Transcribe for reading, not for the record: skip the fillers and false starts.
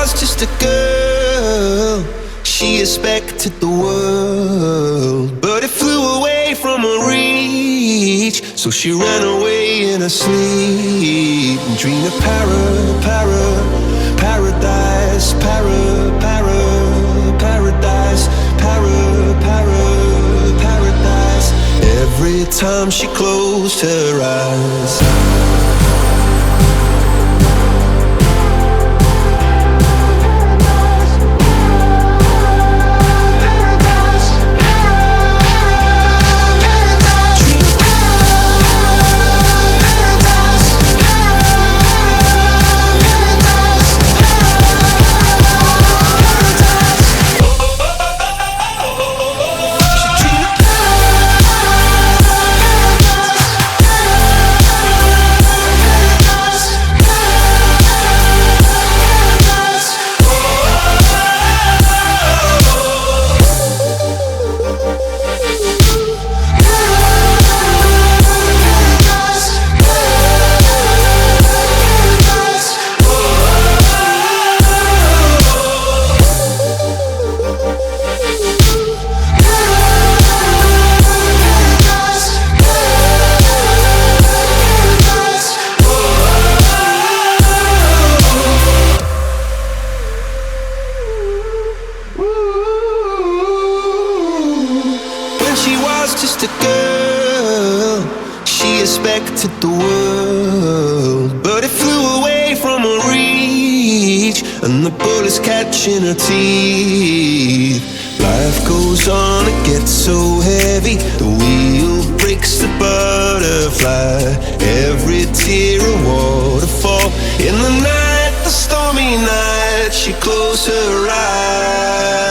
was just a girl, she expected the world, but it flew away from her reach. So she ran away in her sleep and dreamed of paradise, paradise, paradise. Every time she closed her eyes. Just a girl, she expected the world, but it flew away from her reach, and the bullets catching her teeth. Life goes on, it gets so heavy, the wheel breaks the butterfly. Every tear a waterfall. In the night, the stormy night, she closed her eyes.